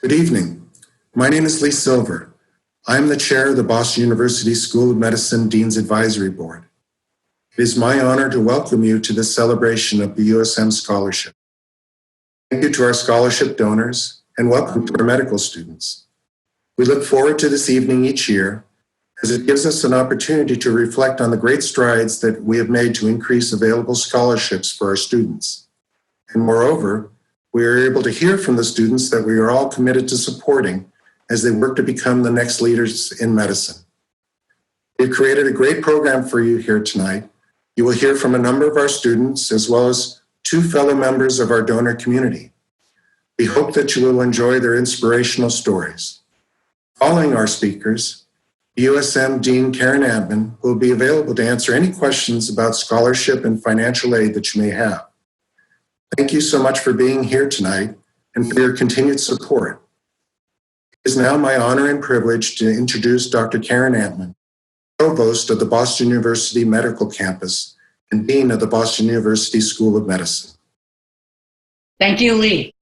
Good evening. My name is Lee Silver. I am the chair of the Boston University School of Medicine Dean's Advisory Board. It is my honor to welcome you to this celebration of the BUSM Scholarship. Thank you to our scholarship donors and welcome to our medical students. We look forward to this evening each year as it gives us an opportunity to reflect on the great strides that we have made to increase available scholarships for our students. And moreover, we are able to hear from the students that we are all committed to supporting as they work to become the next leaders in medicine. We've created a great program for you here tonight. You will hear from a number of our students as well as 2 fellow members of our donor community. We hope that you will enjoy their inspirational stories. Following our speakers, BUSM Dean Karen Adman will be available to answer any questions about scholarship and financial aid that you may have. Thank you so much for being here tonight and for your continued support. It is now my honor and privilege to introduce Dr. Karen Adman, Provost of the Boston University Medical Campus and Dean of the Boston University School of Medicine. Thank you, Lee.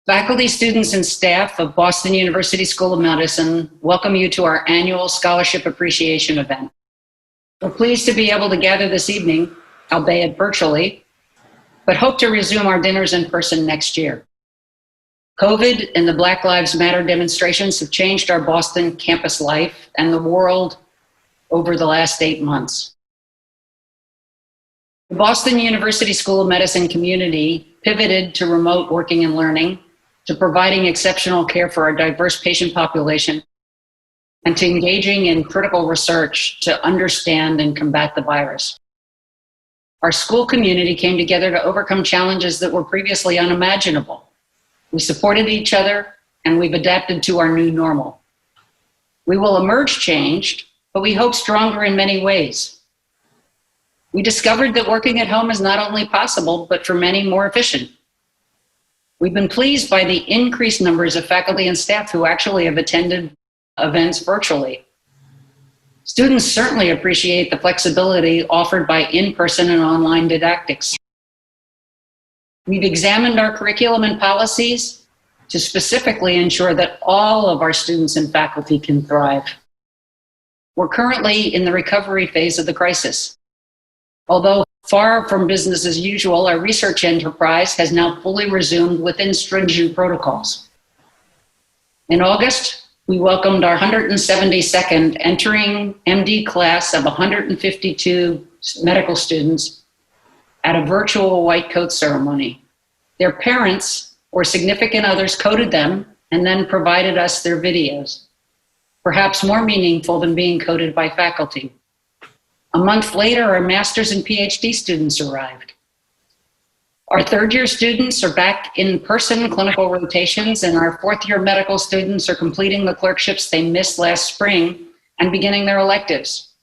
Faculty, students, and staff of Boston University School of Medicine welcome you to our annual Scholarship Appreciation event. We're pleased to be able to gather this evening, albeit virtually, but hope to resume our dinners in person next year. COVID and the Black Lives Matter demonstrations have changed our Boston campus life and the world over the last 8 months. The Boston University School of Medicine community pivoted to remote working and learning, to providing exceptional care for our diverse patient population, and to engaging in critical research to understand and combat the virus. Our school community came together to overcome challenges that were previously unimaginable. We supported each other, and we've adapted to our new normal. We will emerge changed, but we hope stronger in many ways. We discovered that working at home is not only possible, but for many more efficient. We've been pleased by the increased numbers of faculty and staff who actually have attended events virtually. Students certainly appreciate the flexibility offered by in-person and online didactics. We've examined our curriculum and policies to specifically ensure that all of our students and faculty can thrive. We're currently in the recovery phase of the crisis. Although far from business as usual, our research enterprise has now fully resumed within stringent protocols. In August, we welcomed our 172nd entering MD class of 152 medical students at a virtual white coat ceremony. Their parents or significant others coded them and then provided us their videos, perhaps more meaningful than being coded by faculty. A month later, our master's and PhD students arrived. Our third-year students are back in person clinical rotations, and our fourth-year medical students are completing the clerkships they missed last spring and beginning their electives.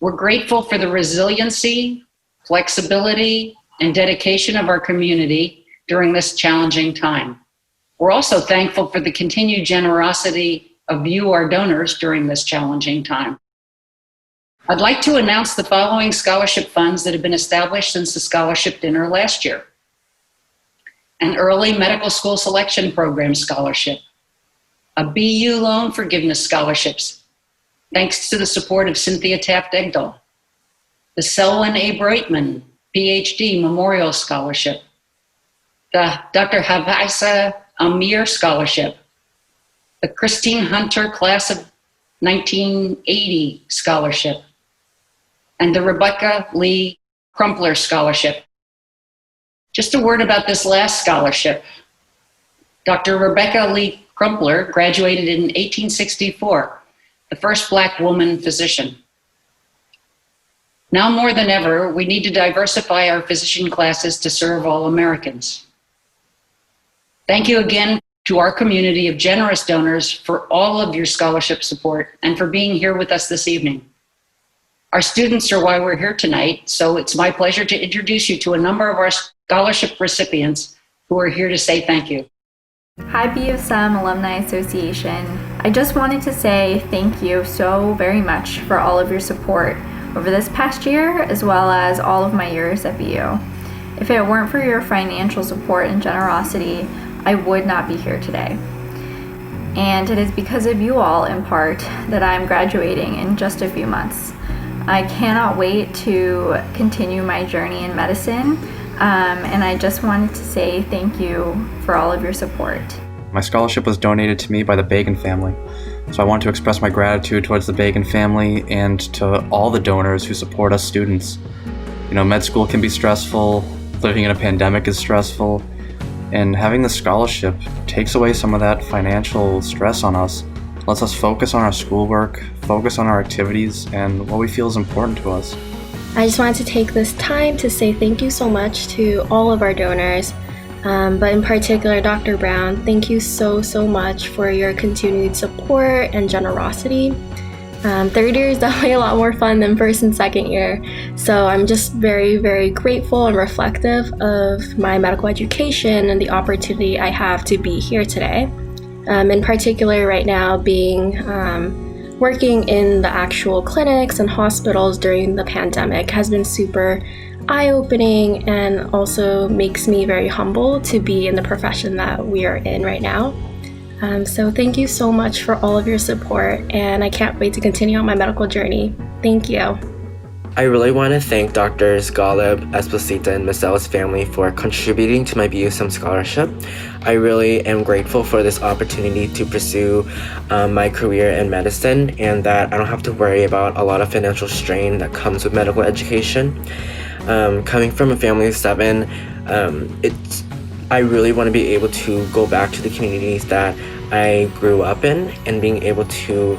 We're grateful for the resiliency, flexibility, and dedication of our community during this challenging time. We're also thankful for the continued generosity of you, our donors, during this challenging time. I'd like to announce the following scholarship funds that have been established since the scholarship dinner last year. An early medical school selection program scholarship, a BU loan forgiveness scholarships, thanks to the support of Cynthia Taft-Egdahl, the Selwyn A. Breitman PhD Memorial Scholarship, the Dr. Havisa Amir Scholarship, the Christine Hunter Class of 1980 Scholarship, and the Rebecca Lee Crumpler Scholarship. Just a word about this last scholarship. Dr. Rebecca Lee Crumpler graduated in 1864, the first Black woman physician. Now more than ever, we need to diversify our physician classes to serve all Americans. Thank you again to our community of generous donors for all of your scholarship support and for being here with us this evening. Our students are why we're here tonight, so it's my pleasure to introduce you to a number of our scholarship recipients who are here to say thank you. Hi BUSM Alumni Association. I just wanted to say thank you so very much for all of your support over this past year, as well as all of my years at BU. If it weren't for your financial support and generosity, I would not be here today. And it is because of you all, in part, that I'm graduating in just a few months. I cannot wait to continue my journey in medicine, and I just wanted to say thank you for all of your support. My scholarship was donated to me by the Bagan family, so I want to express my gratitude towards the Bagan family and to all the donors who support us students. You know, med school can be stressful, living in a pandemic is stressful, and having the scholarship takes away some of that financial stress on us, lets us focus on our schoolwork, focus on our activities, and what we feel is important to us. I just wanted to take this time to say thank you so much to all of our donors, but in particular Dr. Brown. Thank you so much for your continued support and generosity. Third year is definitely a lot more fun than first and second year, so I'm just very grateful and reflective of my medical education and the opportunity I have to be here today. In particular right now, being working in the actual clinics and hospitals during the pandemic has been super eye-opening and also makes me very humble to be in the profession that we are in right now. So thank you so much for all of your support, and I can't wait to continue on my medical journey. Thank you. I really want to thank Drs. Golub, Esposito, and Macella's family for contributing to my BUSM scholarship. I really am grateful for this opportunity to pursue my career in medicine, and that I don't have to worry about a lot of financial strain that comes with medical education. Coming from a family of 7, I really want to be able to go back to the communities that I grew up in and being able to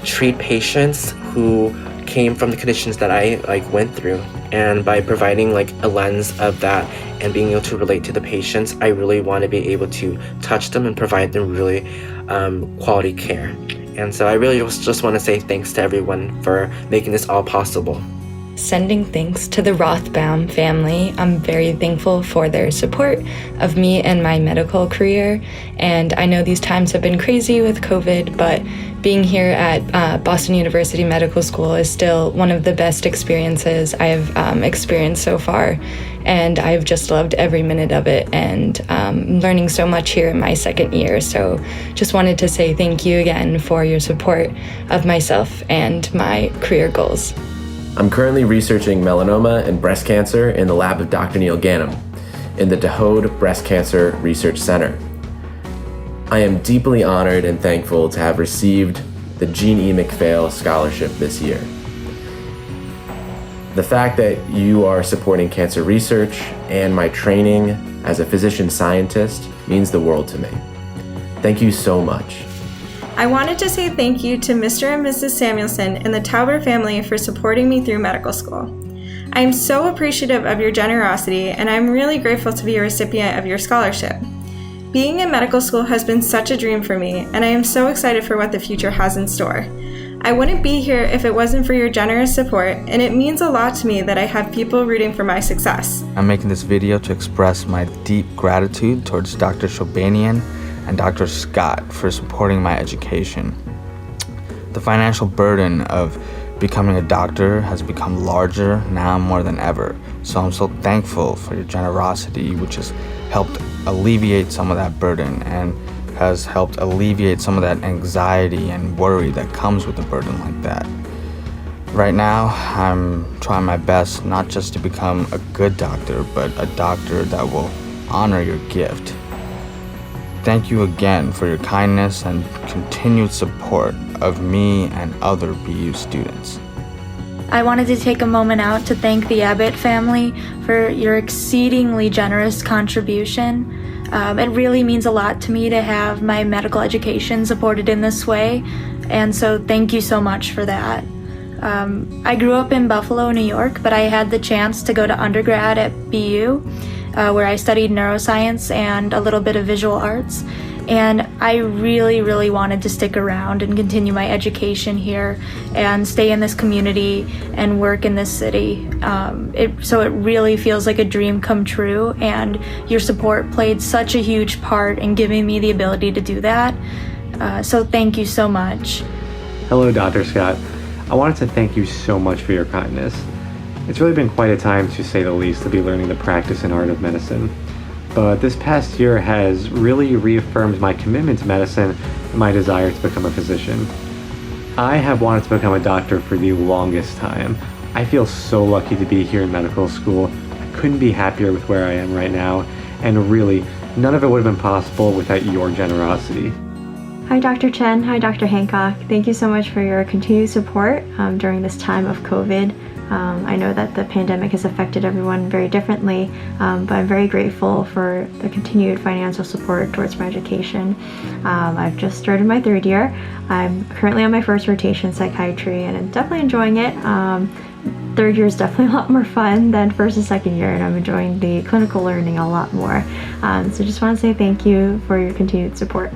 treat patients who came from the conditions that I went through. And by providing a lens of that and being able to relate to the patients, I really want to be able to touch them and provide them really quality care. And so I really just want to say thanks to everyone for making this all possible. Sending thanks to the Rothbaum family. I'm very thankful for their support of me and my medical career. And I know these times have been crazy with COVID, but being here at Boston University Medical School is still one of the best experiences I have experienced so far. And I've just loved every minute of it, and learning so much here in my second year. So just wanted to say thank you again for your support of myself and my career goals. I'm currently researching melanoma and breast cancer in the lab of Dr. Neil Ganem in the Dahode Breast Cancer Research Center. I am deeply honored and thankful to have received the Jean E. MacPhail Scholarship this year. The fact that you are supporting cancer research and my training as a physician scientist means the world to me. Thank you so much. I wanted to say thank you to Mr. and Mrs. Samuelson and the Tauber family for supporting me through medical school. I am so appreciative of your generosity, and I'm really grateful to be a recipient of your scholarship. Being in medical school has been such a dream for me, and I am so excited for what the future has in store. I wouldn't be here if it wasn't for your generous support, and it means a lot to me that I have people rooting for my success. I'm making this video to express my deep gratitude towards Dr. Shobanian and Dr. Scott for supporting my education. The financial burden of becoming a doctor has become larger now more than ever, so I'm so thankful for your generosity, which has helped alleviate some of that burden and has helped alleviate some of that anxiety and worry that comes with a burden like that. Right now, I'm trying my best not just to become a good doctor, but a doctor that will honor your gift. Thank you again for your kindness and continued support of me and other BU students. I wanted to take a moment out to thank the Abbott family for your exceedingly generous contribution. It really means a lot to me to have my medical education supported in this way, and so thank you so much for that. I grew up in Buffalo, New York, but I had the chance to go to undergrad at BU, where I studied neuroscience and a little bit of visual arts. And I really wanted to stick around and continue my education here and stay in this community and work in this city. So it really feels like a dream come true, and your support played such a huge part in giving me the ability to do that. So thank you so much. Hello, Dr. Scott. I wanted to thank you so much for your kindness. It's really been quite a time, to say the least, to be learning the practice and art of medicine. but this past year has really reaffirmed my commitment to medicine and my desire to become a physician. I have wanted to become a doctor for the longest time. I feel so lucky to be here in medical school. I couldn't be happier with where I am right now, and really, none of it would have been possible without your generosity. Hi, Dr. Chen. Hi, Dr. Hancock. Thank you so much for your continued support during this time of COVID. I know that the pandemic has affected everyone very differently, but I'm very grateful for the continued financial support towards my education. I've just started my third year. I'm currently on my first rotation in psychiatry, and I'm definitely enjoying it. Third year is definitely a lot more fun than first and second year, and I'm enjoying the clinical learning a lot more. So just want to say thank you for your continued support.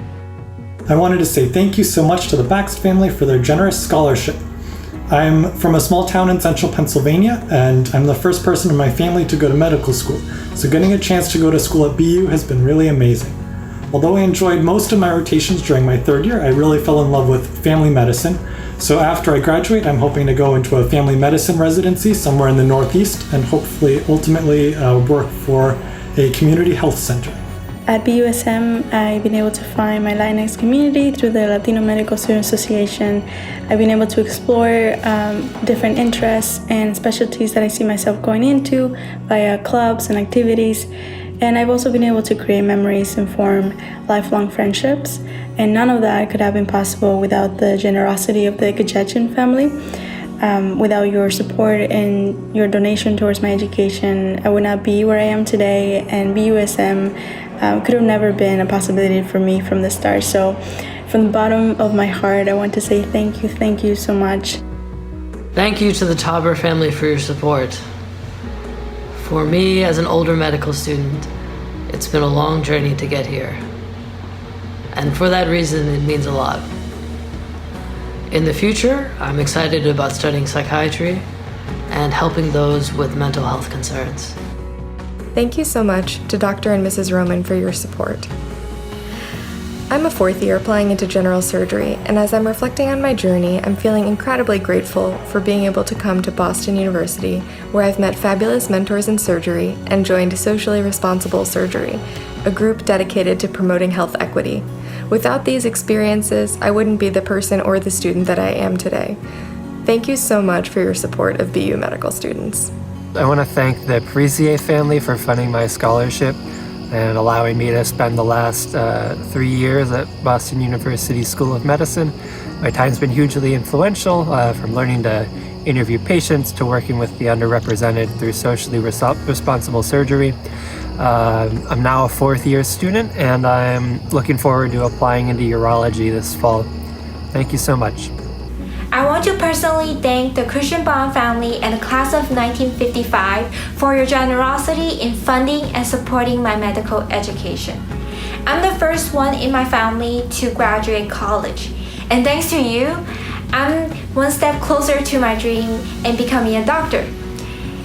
I wanted to say thank you so much to the Baxt family for their generous scholarship. I'm from a small town in central Pennsylvania, and I'm the first person in my family to go to medical school, so getting a chance to go to school at BU has been really amazing. Although I enjoyed most of my rotations during my third year, I really fell in love with family medicine. So after I graduate, I'm hoping to go into a family medicine residency somewhere in the Northeast and hopefully ultimately work for a community health center. At BUSM, I've been able to find my Latinx community through the Latino Medical Student Association. I've been able to explore different interests and specialties that I see myself going into via clubs and activities. And I've also been able to create memories and form lifelong friendships. And none of that could have been possible without the generosity of the Gajetin family. Without your support and your donation towards my education, I would not be where I am today, and BUSM could have never been a possibility for me from the start. So from the bottom of my heart, I want to say thank you so much. Thank you to the Tauber family for your support. For me, as an older medical student, it's been a long journey to get here. And for that reason, it means a lot. In the future, I'm excited about studying psychiatry and helping those with mental health concerns. Thank you so much to Dr. and Mrs. Roman for your support. I'm a fourth year applying into general surgery, and as I'm reflecting on my journey, I'm feeling incredibly grateful for being able to come to Boston University, where I've met fabulous mentors in surgery and joined Socially Responsible Surgery, a group dedicated to promoting health equity. Without these experiences, I wouldn't be the person or the student that I am today. Thank you so much for your support of BU medical students. I want to thank the Parisier family for funding my scholarship and allowing me to spend the last 3 years at Boston University School of Medicine. My time's been hugely influential, from learning to interview patients to working with the underrepresented through socially responsible surgery. I'm now a fourth year student, and I'm looking forward to applying into urology this fall. Thank you so much. I want to personally thank the Christian Bond family and the class of 1955 for your generosity in funding and supporting my medical education. I'm the first one in my family to graduate college, and thanks to you, I'm one step closer to my dream in becoming a doctor.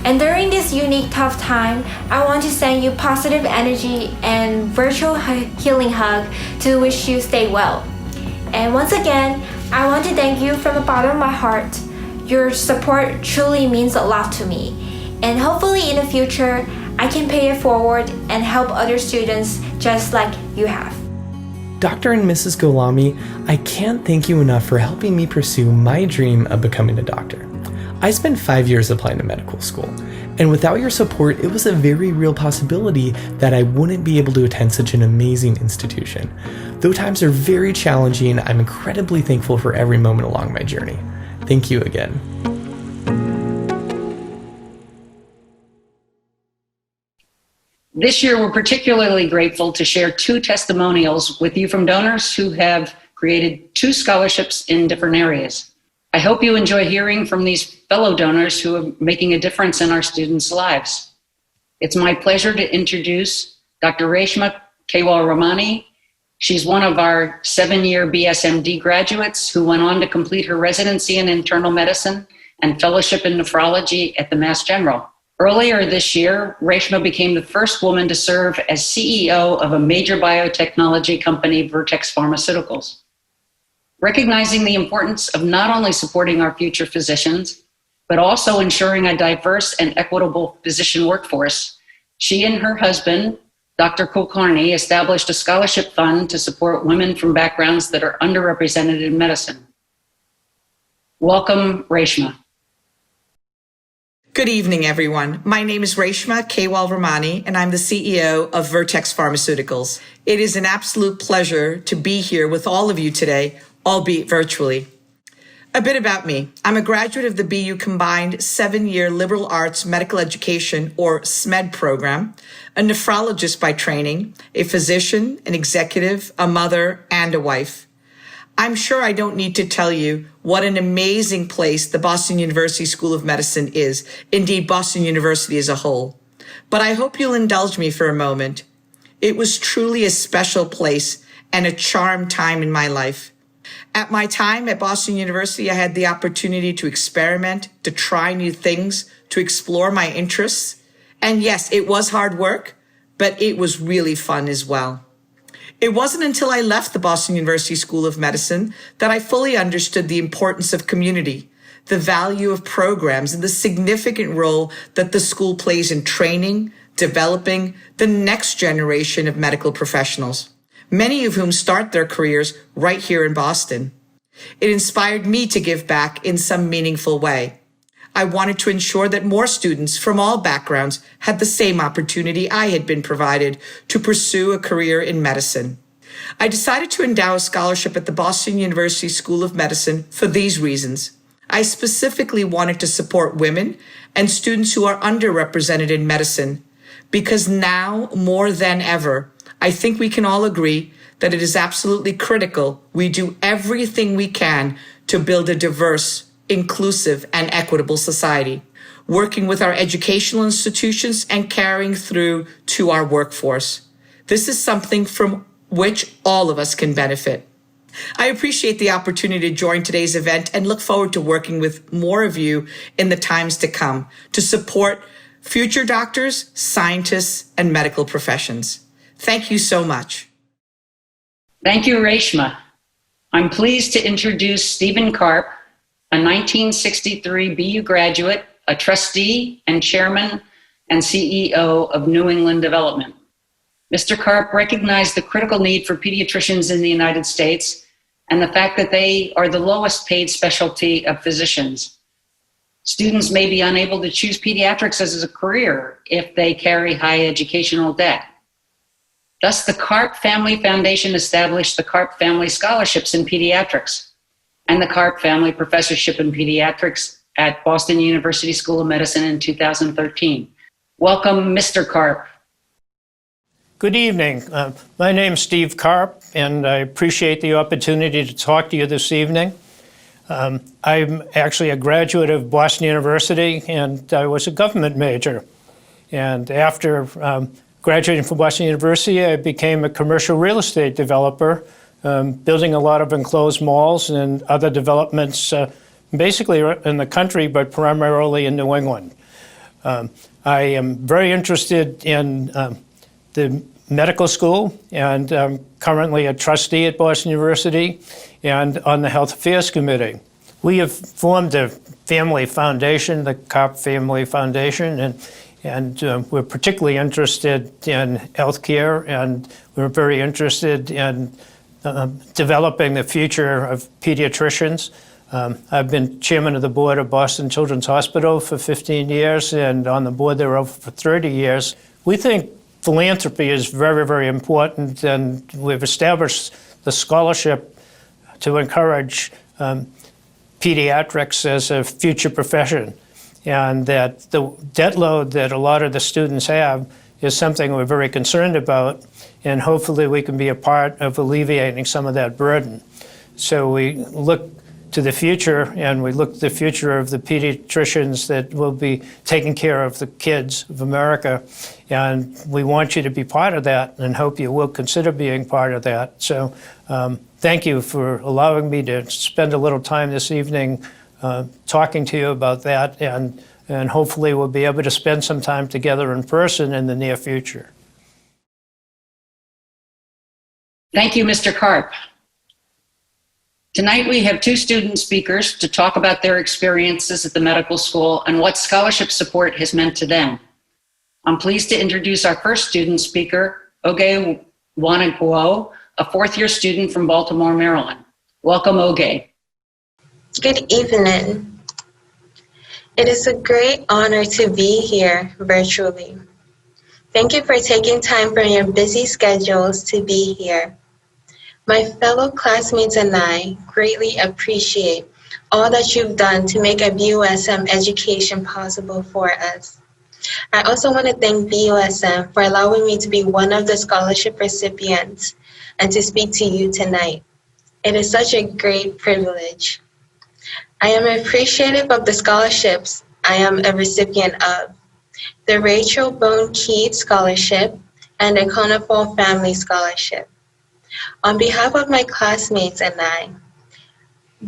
And during this unique tough time, I want to send you positive energy and virtual healing hug to wish you stay well. And once again, I want to thank you from the bottom of my heart. Your support truly means a lot to me. And hopefully in the future, I can pay it forward and help other students just like you have. Dr. and Mrs. Golami, I can't thank you enough for helping me pursue my dream of becoming a doctor. I spent 5 years applying to medical school, and without your support, it was a very real possibility that I wouldn't be able to attend such an amazing institution. Though times are very challenging, I'm incredibly thankful for every moment along my journey. Thank you again. This year, we're particularly grateful to share 2 testimonials with you from donors who have created 2 scholarships in different areas. I hope you enjoy hearing from these fellow donors who are making a difference in our students' lives. It's my pleasure to introduce Dr. Reshma Kewal-Ramani. She's one of our 7-year BSMD graduates who went on to complete her residency in internal medicine and fellowship in nephrology at the Mass General. Earlier this year, Reshma became the first woman to serve as CEO of a major biotechnology company, Vertex Pharmaceuticals. Recognizing the importance of not only supporting our future physicians, but also ensuring a diverse and equitable physician workforce, she and her husband, Dr. Kulkarni established a scholarship fund to support women from backgrounds that are underrepresented in medicine. Welcome, Reshma. Good evening, everyone. My name is Reshma Kewal Ramani, and I'm the CEO of Vertex Pharmaceuticals. It is an absolute pleasure to be here with all of you today, albeit virtually. A bit about me. I'm a graduate of the BU Combined 7-year Liberal Arts Medical Education, or SMED program, a nephrologist by training, a physician, an executive, a mother, and a wife. I'm sure I don't need to tell you what an amazing place the Boston University School of Medicine is, indeed Boston University as a whole. But I hope you'll indulge me for a moment. It was truly a special place and a charmed time in my life. At my time at Boston University, I had the opportunity to experiment, to try new things, to explore my interests. And yes, it was hard work, but it was really fun as well. It wasn't until I left the Boston University School of Medicine that I fully understood the importance of community, the value of programs, and the significant role that the school plays in training, developing the next generation of medical professionals, many of whom start their careers right here in Boston. It inspired me to give back in some meaningful way. I wanted to ensure that more students from all backgrounds had the same opportunity I had been provided to pursue a career in medicine. I decided to endow a scholarship at the Boston University School of Medicine for these reasons. I specifically wanted to support women and students who are underrepresented in medicine, because now, more than ever, I think we can all agree that it is absolutely critical we do everything we can to build a diverse, inclusive, and equitable society, working with our educational institutions and carrying through to our workforce. This is something from which all of us can benefit. I appreciate the opportunity to join today's event and look forward to working with more of you in the times to come to support future doctors, scientists, and medical professions. Thank you so much. Thank you, Reshma. I'm pleased to introduce Stephen Karp, a 1963 BU graduate, a trustee and chairman and CEO of New England Development. Mr. Karp recognized the critical need for pediatricians in the United States and the fact that they are the lowest paid specialty of physicians. Students may be unable to choose pediatrics as a career if they carry high educational debt. Thus, the Karp Family Foundation established the Karp Family Scholarships in Pediatrics and the Karp Family Professorship in Pediatrics at Boston University School of Medicine in 2013. Welcome, Mr. Karp. Good evening. My name is Steve Karp, and I appreciate the opportunity to talk to you this evening. I'm actually a graduate of Boston University, and I was a government major. And after graduating from Boston University, I became a commercial real estate developer, building a lot of enclosed malls and other developments basically in the country, but primarily in New England. I am very interested in the medical school, and I'm currently a trustee at Boston University and on the Health Affairs Committee. We have formed a family foundation, the Karp Family Foundation, and we're particularly interested in healthcare, and we're very interested in developing the future of pediatricians. I've been chairman of the board of Boston Children's Hospital for 15 years and on the board there for 30 years. We think philanthropy is very, very important, and we've established the scholarship to encourage pediatrics as a future profession, and that the debt load that a lot of the students have is something we're very concerned about, and hopefully we can be a part of alleviating some of that burden. So we look to the future, and we look to the future of the pediatricians that will be taking care of the kids of America, and we want you to be part of that and hope you will consider being part of that. So thank you for allowing me to spend a little time this evening talking to you about that, and hopefully we'll be able to spend some time together in person in the near future. Thank you, Mr. Karp. Tonight we have two student speakers to talk about their experiences at the medical school and what scholarship support has meant to them. I'm pleased to introduce our first student speaker, Oge Wanagwo, a fourth-year student from Baltimore, Maryland. Welcome, Oge. Good evening. It is a great honor to be here virtually. Thank you for taking time from your busy schedules to be here. My fellow classmates and I greatly appreciate all that you've done to make a BUSM education possible for us. I also want to thank BUSM for allowing me to be one of the scholarship recipients and to speak to you tonight. It is such a great privilege. I am appreciative of the scholarships I am a recipient of, the Rachel Bone Keith Scholarship and the Conafol Family Scholarship. On behalf of my classmates and I,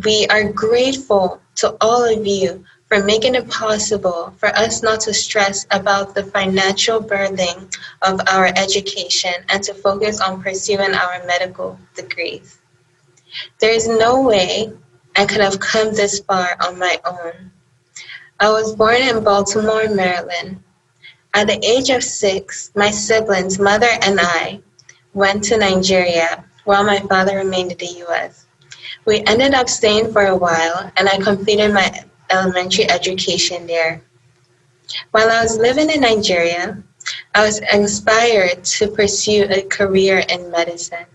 we are grateful to all of you for making it possible for us not to stress about the financial burden of our education and to focus on pursuing our medical degrees. There is no way I could have come this far on my own. I was born in Baltimore, Maryland. At the age of 6, my siblings, mother and I, went to Nigeria while my father remained in the US. We ended up staying for a while and I completed my elementary education there. While I was living in Nigeria, I was inspired to pursue a career in medicine.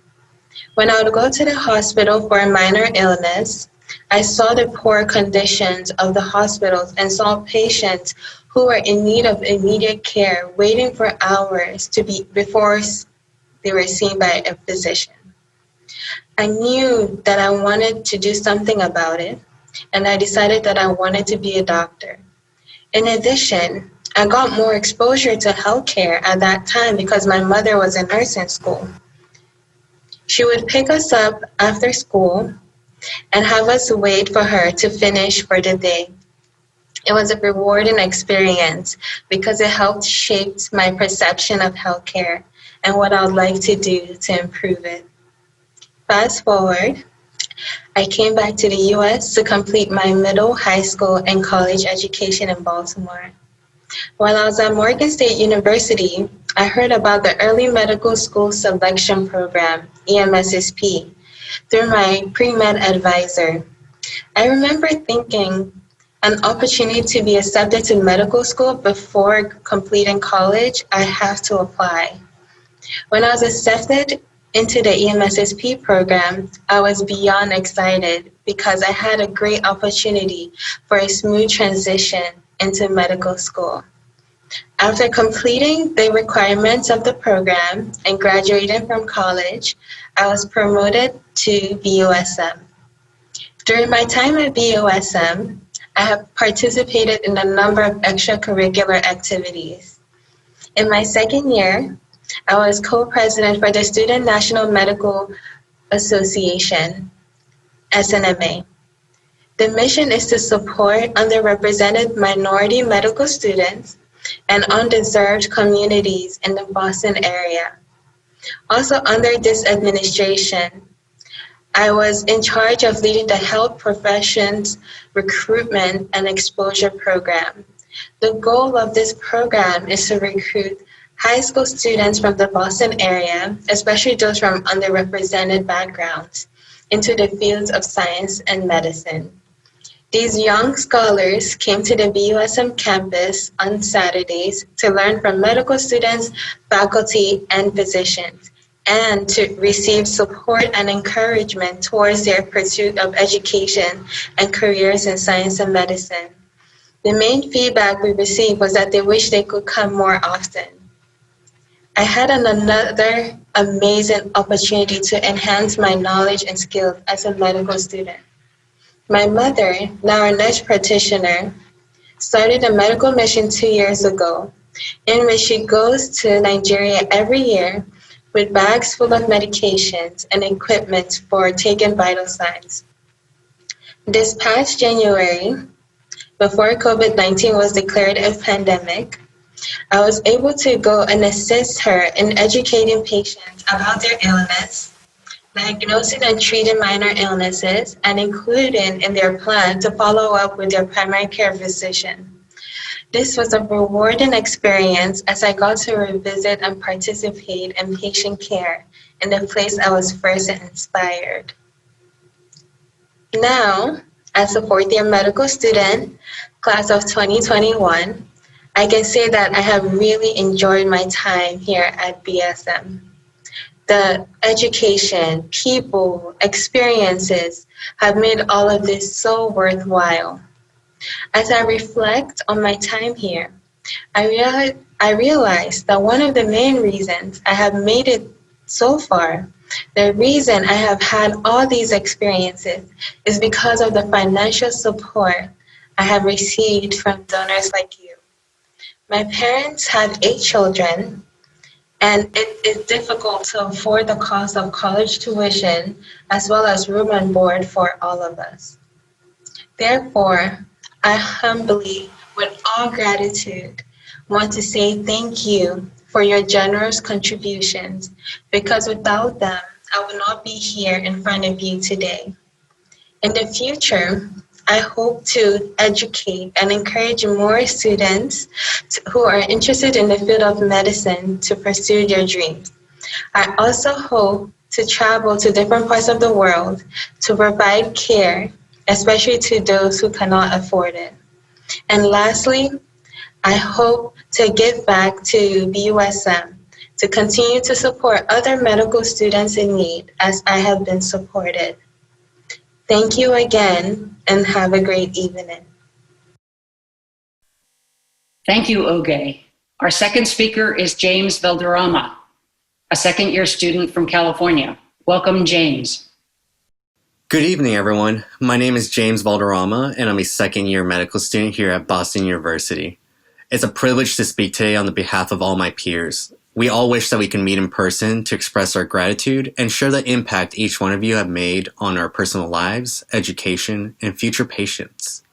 When I would go to the hospital for a minor illness, I saw the poor conditions of the hospitals and saw patients who were in need of immediate care waiting for hours before they were seen by a physician. I knew that I wanted to do something about it, and I decided that I wanted to be a doctor. In addition, I got more exposure to healthcare at that time because my mother was in nursing school. She would pick us up after school and have us wait for her to finish for the day. It was a rewarding experience because it helped shape my perception of healthcare and what I would like to do to improve it. Fast forward, I came back to the US to complete my middle, high school, and college education in Baltimore. While I was at Morgan State University, I heard about the Early Medical School Selection Program, EMSSP, through my pre-med advisor. I remember thinking an opportunity to be accepted to medical school before completing college, I have to apply. When I was accepted into the EMSSP program, I was beyond excited because I had a great opportunity for a smooth transition into medical school. After completing the requirements of the program and graduating from college, I was promoted to BUSM. During my time at BUSM, I have participated in a number of extracurricular activities. In my second year, I was co-president for the Student National Medical Association, SNMA. The mission is to support underrepresented minority medical students and undeserved communities in the Boston area. Also under this administration, I was in charge of leading the health professions recruitment and exposure program. The goal of this program is to recruit high school students from the Boston area, especially those from underrepresented backgrounds, into the fields of science and medicine. These young scholars came to the BUSM campus on Saturdays to learn from medical students, faculty, and physicians, and to receive support and encouragement towards their pursuit of education and careers in science and medicine. The main feedback we received was that they wish they could come more often. I had another amazing opportunity to enhance my knowledge and skills as a medical student. My mother, now a nurse practitioner, started a medical mission 2 years ago, in which she goes to Nigeria every year with bags full of medications and equipment for taking vital signs. This past January, before COVID-19 was declared a pandemic, I was able to go and assist her in educating patients about their illness, diagnosing and treating minor illnesses, and including in their plan to follow up with their primary care physician. This was a rewarding experience as I got to revisit and participate in patient care in the place I was first inspired. Now, as a fourth-year medical student, class of 2021, I can say that I have really enjoyed my time here at BSM. The education, people, experiences have made all of this so worthwhile. As I reflect on my time here, I realize that one of the main reasons I have made it so far, the reason I have had all these experiences, is because of the financial support I have received from donors like you. My parents have 8 children, and it is difficult to afford the cost of college tuition as well as room and board for all of us. Therefore, I humbly, with all gratitude, want to say thank you for your generous contributions, because without them, I would not be here in front of you today. In the future, I hope to educate and encourage more students who are interested in the field of medicine to pursue their dreams. I also hope to travel to different parts of the world to provide care, especially to those who cannot afford it. And lastly, I hope to give back to BUSM to continue to support other medical students in need as I have been supported. Thank you again, and have a great evening. Thank you, Oge. Our second speaker is James Valderrama, a second-year student from California. Welcome, James. Good evening, everyone. My name is James Valderrama, and I'm a second-year medical student here at Boston University. It's a privilege to speak today on the behalf of all my peers. We all wish that we can meet in person to express our gratitude and share the impact each one of you have made on our personal lives, education, and future patients.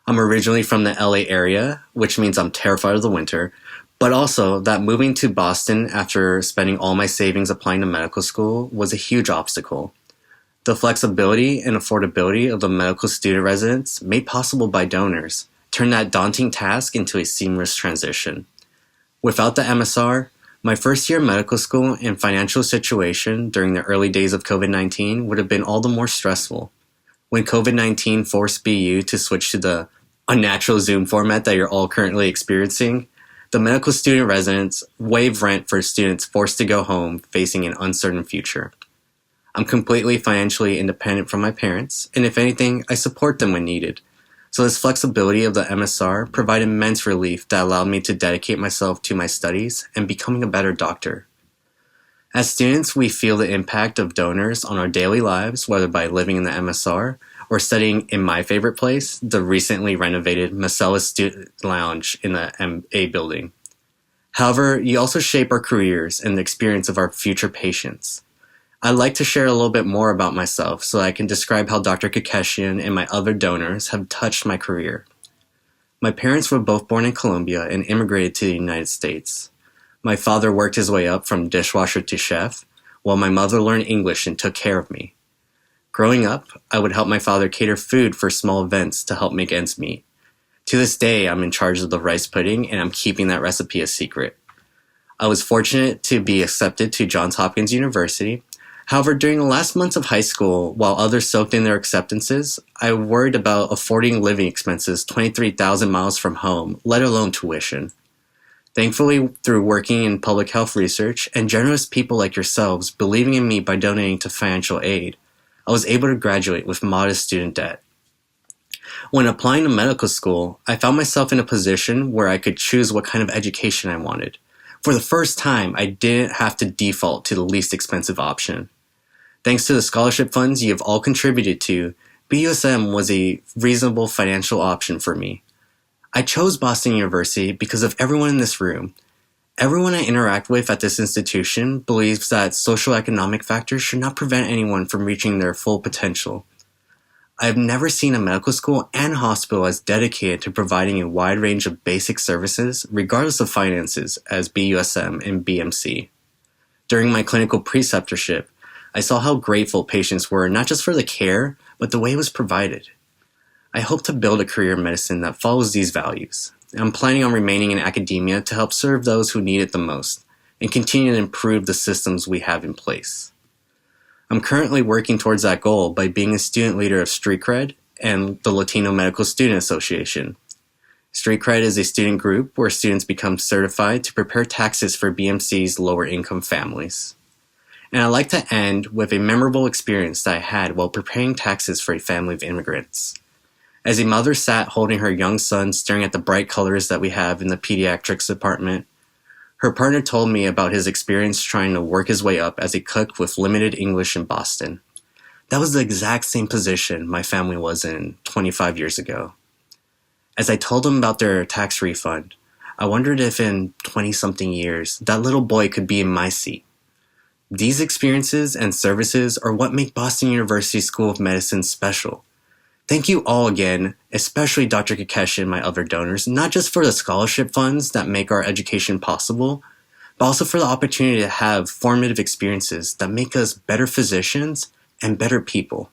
I'm originally from the LA area, which means I'm terrified of the winter, but also that moving to Boston after spending all my savings applying to medical school was a huge obstacle. The flexibility and affordability of the medical student residence made possible by donors turned that daunting task into a seamless transition. Without the MSR, my first year of medical school and financial situation during the early days of COVID-19 would have been all the more stressful. When COVID-19 forced BU to switch to the unnatural Zoom format that you're all currently experiencing, the medical student residence waived rent for students forced to go home facing an uncertain future. I'm completely financially independent from my parents, and if anything, I support them when needed. So this flexibility of the MSR provided immense relief that allowed me to dedicate myself to my studies and becoming a better doctor. As students, we feel the impact of donors on our daily lives, whether by living in the MSR or studying in my favorite place, the recently renovated Marcellus Student Lounge in the MA building. However, you also shape our careers and the experience of our future patients. I'd like to share a little bit more about myself so I can describe how Dr. Kakeshian and my other donors have touched my career. My parents were both born in Colombia and immigrated to the United States. My father worked his way up from dishwasher to chef, while my mother learned English and took care of me. Growing up, I would help my father cater food for small events to help make ends meet. To this day, I'm in charge of the rice pudding, and I'm keeping that recipe a secret. I was fortunate to be accepted to Johns Hopkins University. However, during the last months of high school, while others soaked in their acceptances, I worried about affording living expenses 23,000 miles from home, let alone tuition. Thankfully, through working in public health research and generous people like yourselves believing in me by donating to financial aid, I was able to graduate with modest student debt. When applying to medical school, I found myself in a position where I could choose what kind of education I wanted. For the first time, I didn't have to default to the least expensive option. Thanks to the scholarship funds you have all contributed to, BUSM was a reasonable financial option for me. I chose Boston University because of everyone in this room. Everyone I interact with at this institution believes that socioeconomic factors should not prevent anyone from reaching their full potential. I have never seen a medical school and hospital as dedicated to providing a wide range of basic services, regardless of finances, as BUSM and BMC. During my clinical preceptorship, I saw how grateful patients were not just for the care, but the way it was provided. I hope to build a career in medicine that follows these values. and I'm planning on remaining in academia to help serve those who need it the most and continue to improve the systems we have in place. I'm currently working towards that goal by being a student leader of Street Cred and the Latino Medical Student Association. Street Cred is a student group where students become certified to prepare taxes for BMC's lower income families. And I'd like to end with a memorable experience that I had while preparing taxes for a family of immigrants. As a mother sat holding her young son staring at the bright colors that we have in the pediatrics department, her partner told me about his experience trying to work his way up as a cook with limited English in Boston. That was the exact same position my family was in 25 years ago. As I told them about their tax refund, I wondered if in 20-something years, that little boy could be in my seat. These experiences and services are what make Boston University School of Medicine special. Thank you all again, especially Dr. Kakesh and my other donors, not just for the scholarship funds that make our education possible, but also for the opportunity to have formative experiences that make us better physicians and better people.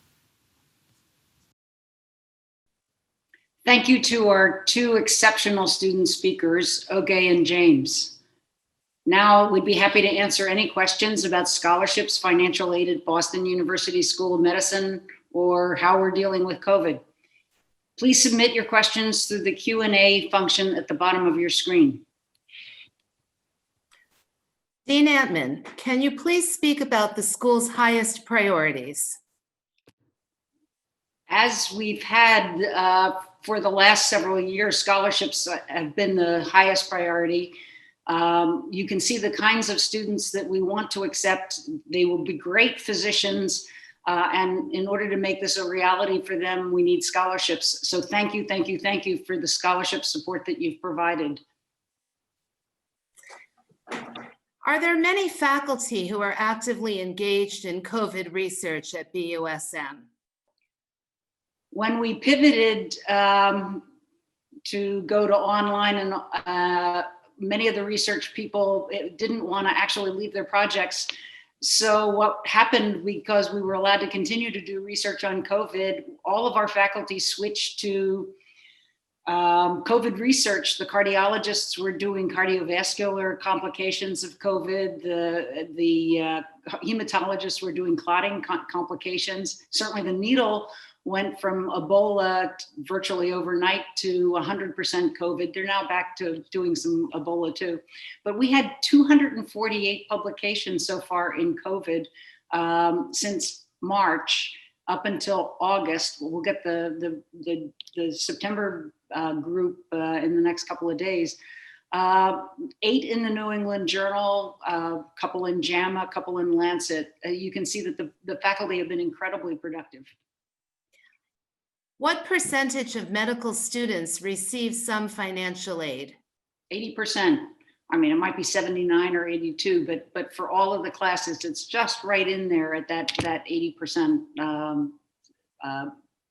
Thank you to our two exceptional student speakers, Oge and James. Now, we'd be happy to answer any questions about scholarships, financial aid at Boston University School of Medicine, or how we're dealing with COVID. Please submit your questions through the Q&A function at the bottom of your screen. Dean Antman, can you please speak about the school's highest priorities? As we've had for the last several years, scholarships have been the highest priority. You can see the kinds of students that we want to accept. They will be great physicians, and in order to make this a reality for them, we need scholarships. So thank you, thank you, thank you for the scholarship support that you've provided. Are there many faculty who are actively engaged in COVID research at BUSM? When we pivoted to go to online, and many of the research people didn't want to actually leave their projects. So what happened, because we were allowed to continue to do research on COVID, all of our faculty switched to COVID research. The cardiologists were doing cardiovascular complications of COVID. The hematologists were doing clotting complications. Certainly the needle went from Ebola virtually overnight to 100% COVID. They're now back to doing some Ebola too. But we had 248 publications so far in COVID since March up until August. We'll get the September group in the next couple of days. 8 in the New England Journal, a couple in JAMA, a couple in Lancet. You can see that the faculty have been incredibly productive. What percentage of medical students receive some financial aid? 80%. I mean, it might be 79 or 82, but for all of the classes, it's just right in there at that 80%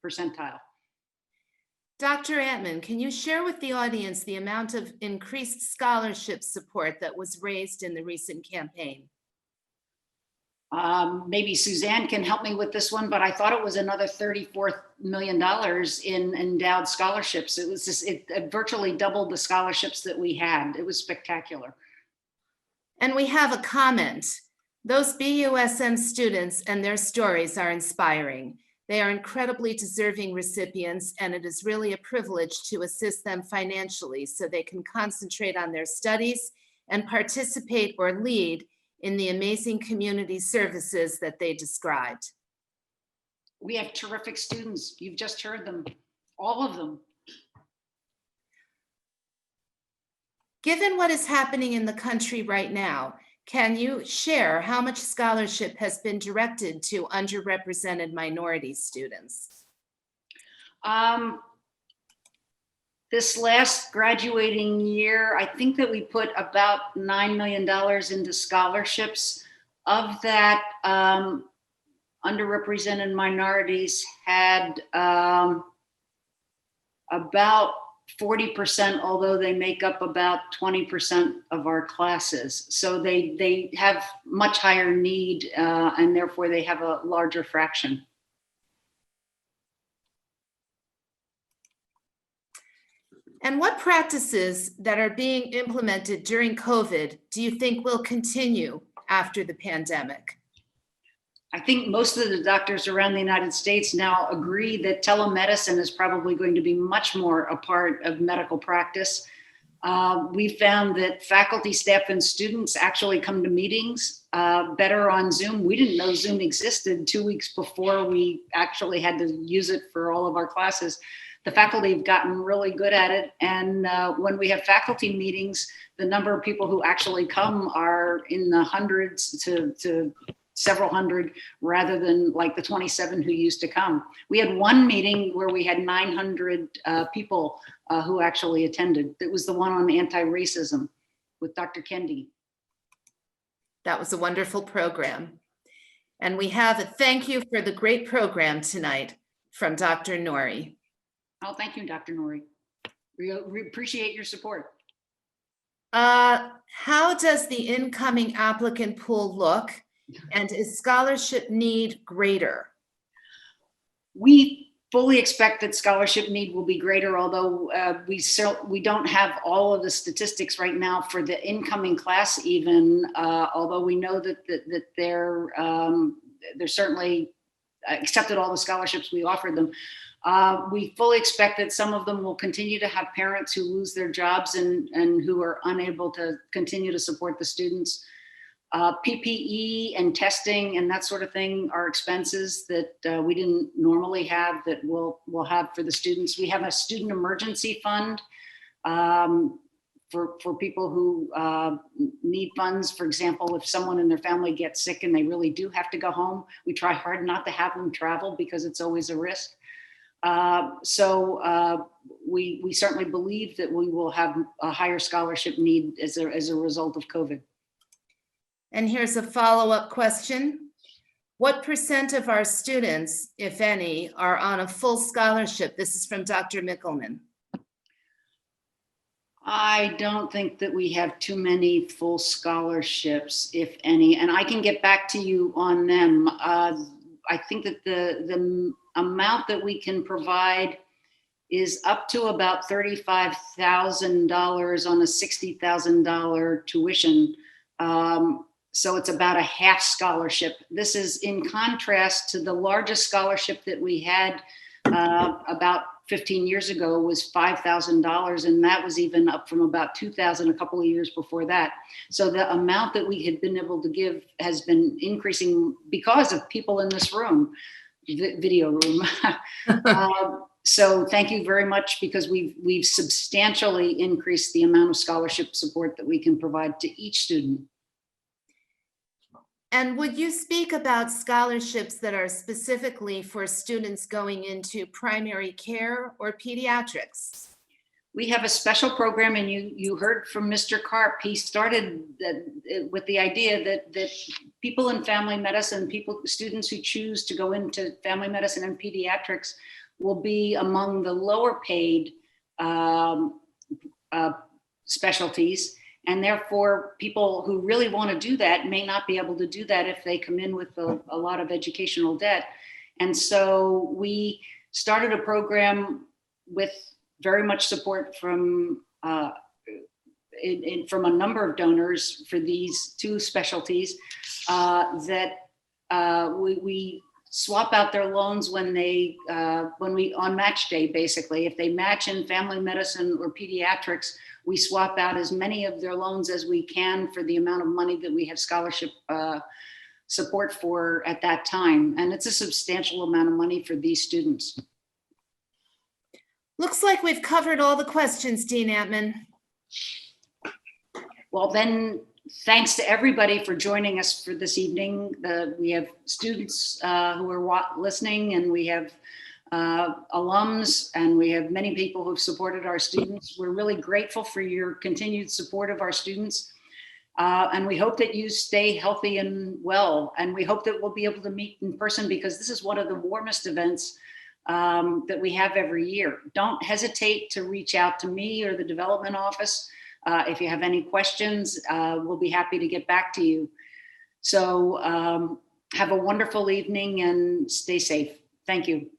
percentile. Dr. Antman, can you share with the audience the amount of increased scholarship support that was raised in the recent campaign? Maybe Suzanne can help me with this one, but I thought it was another $34 million in endowed scholarships. It was it virtually doubled the scholarships that we had. It was spectacular. And we have a comment. Those BUSM students and their stories are inspiring. They are incredibly deserving recipients, and it is really a privilege to assist them financially so they can concentrate on their studies and participate or lead in the amazing community services that they described. We have terrific students. You've just heard them, all of them. Given what is happening in the country right now, can you share how much scholarship has been directed to underrepresented minority students? This last graduating year, I think that we put about $9 million into scholarships. Of that, underrepresented minorities had about 40%, although they make up about 20% of our classes. So they have much higher need, and therefore they have a larger fraction. And what practices that are being implemented during COVID do you think will continue after the pandemic? I think most of the doctors around the United States now agree that telemedicine is probably going to be much more a part of medical practice. We found that faculty, staff, and students actually come to meetings better on Zoom. We didn't know Zoom existed 2 weeks before we actually had to use it for all of our classes. The faculty have gotten really good at it. And when we have faculty meetings, the number of people who actually come are in the hundreds to several hundred, rather than like the 27 who used to come. We had one meeting where we had 900 people who actually attended. It was the one on anti-racism with Dr. Kendi. That was a wonderful program. And we have a thank you for the great program tonight from Dr. Nori. Oh, thank you, Dr. Nori. We appreciate your support. How does the incoming applicant pool look? And is scholarship need greater? We fully expect that scholarship need will be greater, although we don't have all of the statistics right now for the incoming class even, although we know that they're certainly accepted all the scholarships we offered them. We fully expect that some of them will continue to have parents who lose their jobs and who are unable to continue to support the students. PPE and testing and that sort of thing are expenses that we didn't normally have that we'll have for the students. We have a student emergency fund for people who need funds. For example, if someone in their family gets sick and they really do have to go home, we try hard not to have them travel because it's always a risk. So we certainly believe that we will have a higher scholarship need as a result of COVID. And here's a follow-up question. What % of our students, if any, are on a full scholarship? This is from Dr. Mickelman. I don't think that we have too many full scholarships, if any, and I can get back to you on them. I think that the amount that we can provide is up to about $35,000 on a $60,000 tuition. So it's about a half scholarship. This is in contrast to the largest scholarship that we had about 15 years ago was $5,000, and that was even up from about $2,000 a couple of years before that. So the amount that we had been able to give has been increasing because of people in this room, video room. So thank you very much, because we've substantially increased the amount of scholarship support that we can provide to each student. And would you speak about scholarships that are specifically for students going into primary care or pediatrics? We have a special program, and you heard from Mr. Karp. He started with the idea that people in family medicine, students who choose to go into family medicine and pediatrics will be among the lower paid specialties. And therefore, people who really want to do that may not be able to do that if they come in with a lot of educational debt. And so we started a program with very much support from a number of donors for these two specialties that we swap out their loans when we on match day, basically. If they match in family medicine or pediatrics, we swap out as many of their loans as we can for the amount of money that we have scholarship support for at that time. And it's a substantial amount of money for these students. Looks like we've covered all the questions, Dean Antman. Well, then, thanks to everybody for joining us for this evening. We have students who are listening, and we have alums, and we have many people who've supported our students. We're really grateful for your continued support of our students. And we hope that you stay healthy and well. And we hope that we'll be able to meet in person, because this is one of the warmest events that we have every year. Don't hesitate to reach out to me or the development office. If you have any questions, we'll be happy to get back to you. So have a wonderful evening and stay safe. Thank you.